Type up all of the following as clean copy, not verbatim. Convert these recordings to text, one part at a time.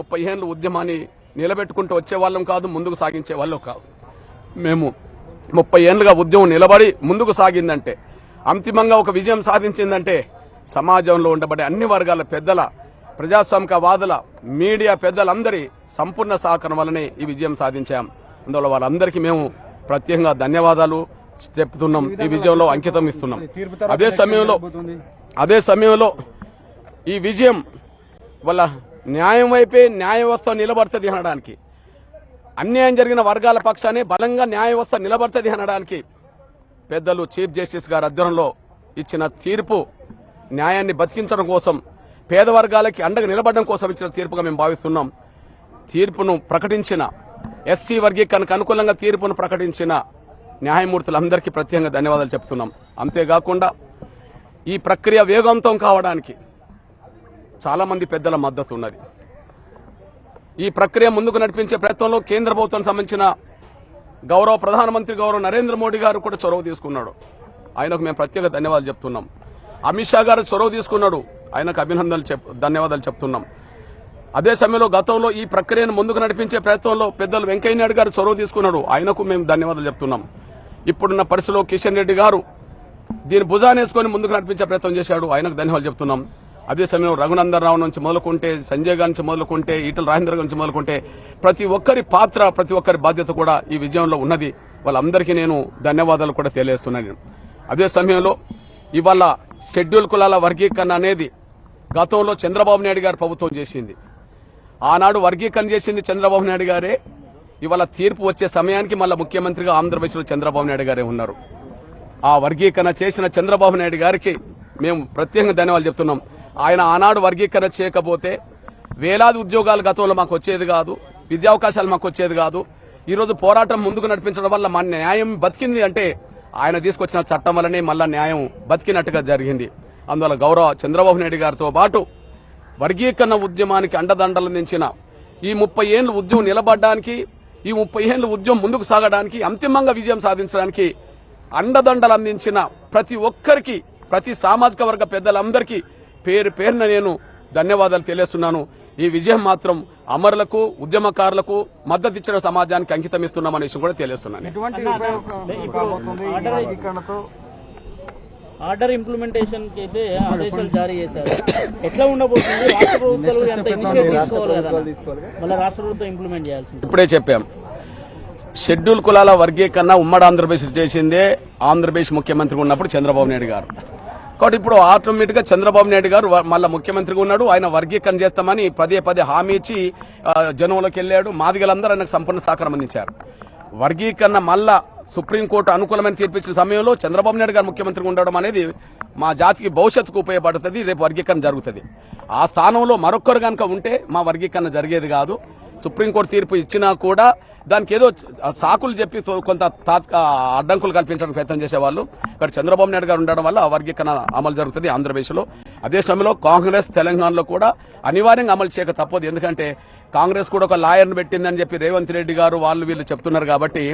30 ఏళ్ళ ఉద్యమాన్ని నిలబెట్టుకుంటూ వచ్చేవాళ్ళం కాదు, ముందుకు సాగించే వాళ్ళం కాదు. మేము 30 ఏళ్ళుగా ఉద్యమం నిలబడి ముందుకు సాగిందంటే, అంతిమంగా ఒక విజయం సాధించిందంటే సమాజంలో ఉండబడే అన్ని వర్గాల పెద్దల, ప్రజాస్వామికవాదుల, మీడియా పెద్దలందరి సంపూర్ణ సహకారం వల్లనే ఈ విజయం సాధించాం. అందువల్ల వాళ్ళందరికీ మేము ప్రత్యేకంగా ధన్యవాదాలు చెప్తున్నాం, ఈ విజయంలో అంకితం ఇస్తున్నాం. అదే సమయంలో ఈ విజయం వల్ల న్యాయం వైపే న్యాయ వ్యవస్థ నిలబడుతుంది అనడానికి, అన్యాయం జరిగిన వర్గాల పక్షాన్ని బలంగా న్యాయ వ్యవస్థ నిలబడుతుంది అనడానికి పెద్దలు చీఫ్ జస్టిస్ గారి ఆధ్వర్యంలో ఇచ్చిన తీర్పు న్యాయాన్ని బతికించడం కోసం, పేద వర్గాలకి అండగా నిలబడడం కోసం ఇచ్చిన తీర్పుగా మేము భావిస్తున్నాం. తీర్పును ప్రకటించిన ఎస్సీ వర్గీకరణకు అనుకూలంగా తీర్పును ప్రకటించిన న్యాయమూర్తులందరికీ ప్రత్యేకంగా ధన్యవాదాలు చెప్తున్నాం. అంతేకాకుండా ఈ ప్రక్రియ వేగవంతం కావడానికి చాలా మంది పెద్దల మద్దతు ఉన్నది. ఈ ప్రక్రియ ముందుకు నడిపించే ప్రయత్నంలో కేంద్ర ప్రభుత్వానికి సంబంధించిన గౌరవ ప్రధానమంత్రి గౌరవ నరేంద్ర మోడీ గారు కూడా చొరవ తీసుకున్నాడు. ఆయనకు మేము ప్రత్యేక ధన్యవాదాలు చెప్తున్నాం. అమిత్ షా గారు చొరవ తీసుకున్నాడు, ఆయనకు ధన్యవాదాలు చెప్తున్నాం. అదే సమయంలో గతంలో ఈ ప్రక్రియను ముందుకు నడిపించే ప్రయత్నంలో పెద్దలు వెంకయ్య నాయుడు గారు చొరవ తీసుకున్నాడు, ఆయనకు మేము ధన్యవాదాలు చెప్తున్నాం. ఇప్పుడున్న పరిస్థితిలో కిషన్ రెడ్డి గారు దీన్ని భుజానేసుకొని ముందుకు నడిపించే ప్రయత్నం చేశాడు, ఆయనకు ధన్యవాదాలు చెప్తున్నాం. అదే సమయంలో రఘునందన్ రావు నుంచి మొదలుకుంటే, సంజయ్ గారి నుంచి మొదలుకుంటే, ఈటల రాజేంద్ర గారి నుంచి మొదలుకుంటే ప్రతి ఒక్కరి పాత్ర, ప్రతి ఒక్కరి బాధ్యత కూడా ఈ విజయంలో ఉన్నది. వాళ్ళందరికీ నేను ధన్యవాదాలు కూడా తెలియజేస్తున్నాను. అదే సమయంలో ఇవాళ షెడ్యూల్ కులాల వర్గీకరణ అనేది గతంలో చంద్రబాబు నాయుడు గారు ప్రభుత్వం చేసింది. ఆనాడు వర్గీకరణ చేసింది చంద్రబాబు నాయుడు గారే. ఇవాళ తీర్పు వచ్చే సమయానికి మళ్ళీ ముఖ్యమంత్రిగా ఆంధ్రప్రదేశ్లో చంద్రబాబు నాయుడు గారే ఉన్నారు. ఆ వర్గీకరణ చేసిన చంద్రబాబు నాయుడు గారికి మేము ప్రత్యేకంగా ధన్యవాదాలు చెప్తున్నాం. ఆయన ఆనాడు వర్గీకరణ చేయకపోతే వేలాది ఉద్యోగాలు గతంలో మాకు వచ్చేది కాదు, విద్యావకాశాలు మాకు వచ్చేది కాదు. ఈరోజు పోరాటం ముందుకు నడిపించడం వల్ల మన న్యాయం బతికింది అంటే ఆయన తీసుకొచ్చిన చట్టం వల్లనే మళ్ళా న్యాయం బతికినట్టుగా జరిగింది. అందువల్ల గౌరవ చంద్రబాబు నాయుడు గారితో పాటు వర్గీకరణ ఉద్యమానికి అండదండలు అందించిన ఈ 30 ఏళ్ల ఉద్యమం నిలబడడానికి, ఈ 30 ఏళ్ల ఉద్యమం ముందుకు సాగడానికి, అంతిమంగా విజయం సాధించడానికి అండదండలు అందించిన ప్రతి ఒక్కరికి, ప్రతి సామాజిక వర్గ పెద్దలందరికీ పేరు పేరున నేను ధన్యవాదాలు తెలియజేస్తున్నాను. ఈ విజయం మాత్రం అమరులకు, ఉద్యమకారులకు, మద్దతు ఇచ్చిన సమాజానికి అంకితం ఇస్తున్నామనే విషయం కూడా తెలియజేస్తున్నాను. ఆర్డర్ ఇంప్లిమెంటేషన్ కి అయితే ఆదేశాలు జారీ చేశారు. ఎట్లా ఉండబోతుంది? రాష్ట్ర ప్రభుత్వాలు ఎంత ఇనిషియేటివ్ తీసుకోవాలి కదా, మళ్ళీ రాష్ట్ర ప్రభుత్వం ఇంప్లిమెంట్ చేయాల్సింది. ఇప్పుడే చెప్పాం, షెడ్యూల్ కులాల వర్గీకరణ ఉమ్మడి ఆంధ్రప్రదేశ్ చేసిందే ఆంధ్రప్రదేశ్ ముఖ్యమంత్రి ఉన్నప్పుడు చంద్రబాబు నాయుడు గారు. కాబట్టి ఇప్పుడు ఆటోమేటిక్ గా చంద్రబాబు నాయుడు గారు మళ్ళీ ముఖ్యమంత్రిగా ఉన్నాడు. ఆయన వర్గీకరణ చేస్తామని పదే హామీ ఇచ్చి జనంలోకి వెళ్ళాడు. మాదిగలందరూ ఆయనకు సంపూర్ణ సహకారం అందించారు. వర్గీకరణ మళ్ళా సుప్రీంకోర్టు అనుకూలమైన తీర్పిచ్చిన సమయంలో చంద్రబాబు నాయుడు గారు ముఖ్యమంత్రిగా ఉండడం అనేది మా జాతికి భవిష్యత్తుకు ఉపయోగపడుతుంది. రేపు వర్గీకరణ జరుగుతుంది. ఆ స్థానంలో మరొకరు కనుక ఉంటే మా వర్గీకరణ జరిగేది కాదు. సుప్రీంకోర్టు తీర్పు ఇచ్చినా కూడా దానికి ఏదో సాకులు చెప్పి కొంత అడ్డంకులు కల్పించడానికి ప్రయత్నం చేసేవాళ్ళు. ఇక్కడ చంద్రబాబు నాయుడు గారు ఉండడం వల్ల ఆ వర్గీకరణ అమలు జరుగుతుంది ఆంధ్రప్రదేశ్లో. అదే సమయంలో కాంగ్రెస్ తెలంగాణలో కూడా అనివార్యంగా అమలు చేయక తప్పదు. ఎందుకంటే కాంగ్రెస్ కూడా ఒక లాయర్ను పెట్టిందని చెప్పి రేవంత్ రెడ్డి గారు వాళ్ళు వీళ్ళు చెప్తున్నారు. కాబట్టి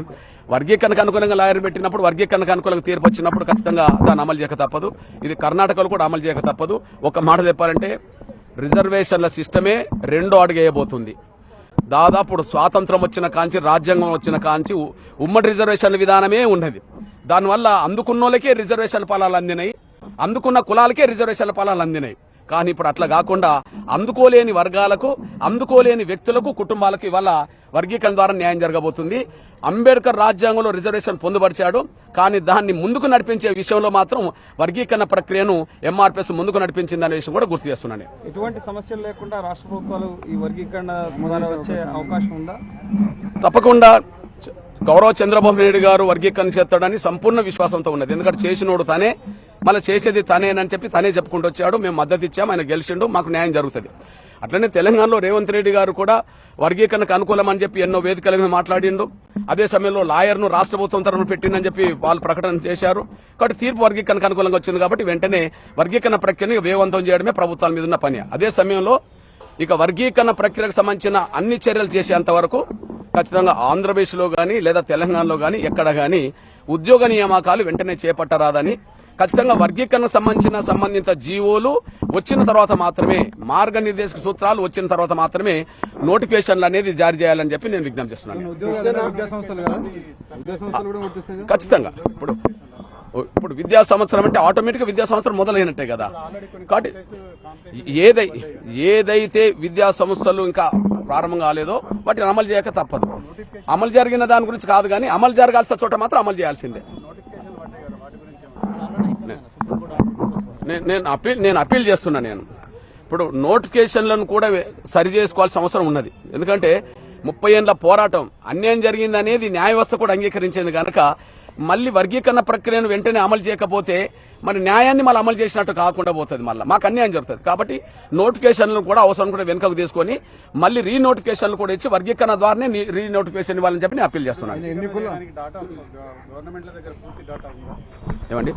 వర్గీకరణకు అనుకూలంగా లాయర్ను పెట్టినప్పుడు, వర్గీకరణకు అనుకూలంగా తీర్పు వచ్చినప్పుడు ఖచ్చితంగా దాన్ని అమలు చేయక తప్పదు. ఇది కర్ణాటకలో కూడా అమలు చేయక తప్పదు. ఒక మాట చెప్పాలంటే రిజర్వేషన్ల సిస్టమే రెండో అడుగు వేయబోతుంది. దాదాపు స్వాతంత్రం వచ్చిన కాంచి, రాజ్యాంగం వచ్చిన కాంచి ఉమ్మడి రిజర్వేషన్ల విధానమే ఉన్నది. దానివల్ల అందుకున్న వాళ్ళకే రిజర్వేషన్ల ఫలాలు అందినాయి, అందుకున్న కులాలకే రిజర్వేషన్ల ఫలాలు అందినాయి. కానీ ఇప్పుడు అట్లా కాకుండా అందుకోలేని వర్గాలకు, అందుకోలేని వ్యక్తులకు, కుటుంబాలకు ఇవాళ వర్గీకరణ ద్వారా న్యాయం జరగబోతుంది. అంబేద్కర్ రాజ్యాంగంలో రిజర్వేషన్ పొందుపరిచాడు, కానీ దాన్ని ముందుకు నడిపించే విషయంలో మాత్రం వర్గీకరణ ప్రక్రియను ఎంఆర్పీఎస్ ముందుకు నడిపించిందనే విషయం కూడా గుర్తు చేస్తున్నాను. ఎటువంటి సమస్యలు లేకుండా రాష్ట్ర ప్రభుత్వాలు ఈ వర్గీకరణ ద్వారా వచ్చే అవకాశం ఉందా? తప్పకుండా గౌరవ చంద్రబాబు నాయుడు గారు వర్గీకరణ చేస్తాడని సంపూర్ణ విశ్వాసంతో ఉన్నది. ఎందుకంటే చేసినోడు తనే, మళ్ళీ చేసేది తనేనని చెప్పి తనే చెప్పుకుంటూ వచ్చాడు. మేము మద్దతు ఇచ్చాము, ఆయన గెలిచిండు, మాకు న్యాయం జరుగుతుంది. అట్లనే తెలంగాణలో రేవంత్ రెడ్డి గారు కూడా వర్గీకరణకు అనుకూలమని చెప్పి ఎన్నో వేదికల మీద మాట్లాడిండు. అదే సమయంలో లాయర్ను రాష్ట్ర ప్రభుత్వం తరఫున పెట్టిందని చెప్పి వాళ్ళు ప్రకటన చేశారు. కాబట్టి తీర్పు వర్గీకరణకు అనుకూలంగా వచ్చింది. కాబట్టి వెంటనే వర్గీకరణ ప్రక్రియను వేగవంతం చేయడమే ప్రభుత్వాల మీద ఉన్న పని. అదే సమయంలో ఇక వర్గీకరణ ప్రక్రియకు సంబంధించిన అన్ని చర్యలు చేసేంత వరకు ఖచ్చితంగా ఆంధ్రప్రదేశ్లో కానీ లేదా తెలంగాణలో కానీ ఎక్కడ కానీ ఉద్యోగ నియామకాలు వెంటనే చేపట్టరాదని ఖచ్చితంగా వర్గీకరణకు సంబంధిత జీవోలు వచ్చిన తర్వాత మాత్రమే, మార్గనిర్దేశక సూత్రాలు వచ్చిన తర్వాత మాత్రమే నోటిఫికేషన్లు అనేది జారీ చేయాలని చెప్పి నేను విజ్ఞప్తి చేస్తున్నాను. ఖచ్చితంగా ఇప్పుడు విద్యా సంవత్సరం అంటే ఆటోమేటిక్ గా విద్యా సంవత్సరం మొదలైనట్టే కదా. కాబట్టి ఏదైతే విద్యా సంస్థలు ఇంకా ప్రారంభం కాలేదో వాటిని అమలు చేయక తప్పదు. అమలు జరిగిన దాని గురించి కాదు, కానీ అమలు జరగాల్సిన చోట మాత్రం అమలు చేయాల్సిందే. నేను అప్పీల్ చేస్తున్నా. నేను ఇప్పుడు నోటిఫికేషన్లను కూడా సరి చేసుకోవాల్సిన అవసరం ఉన్నది. ఎందుకంటే 30 ఏళ్ల పోరాటం, అన్యాయం జరిగింది అనేది న్యాయ వ్యవస్థ కూడా అంగీకరించింది కనుక మళ్ళీ వర్గీకరణ ప్రక్రియను వెంటనే అమలు చేయకపోతే మరి న్యాయాన్ని మళ్ళీ అమలు చేసినట్టు కాకుండా పోతుంది, మళ్ళీ మాకు అన్యాయం జరుగుతుంది. కాబట్టి నోటిఫికేషన్లను కూడా అవసరం కూడా వెనుకకు తీసుకొని మళ్ళీ రీనోటిఫికేషన్లు కూడా ఇచ్చి వర్గీకరణ ద్వారానే రీనోటిఫికేషన్ ఇవ్వాలని చెప్పి నేను అప్పీల్ చేస్తున్నాను. ఏమండి?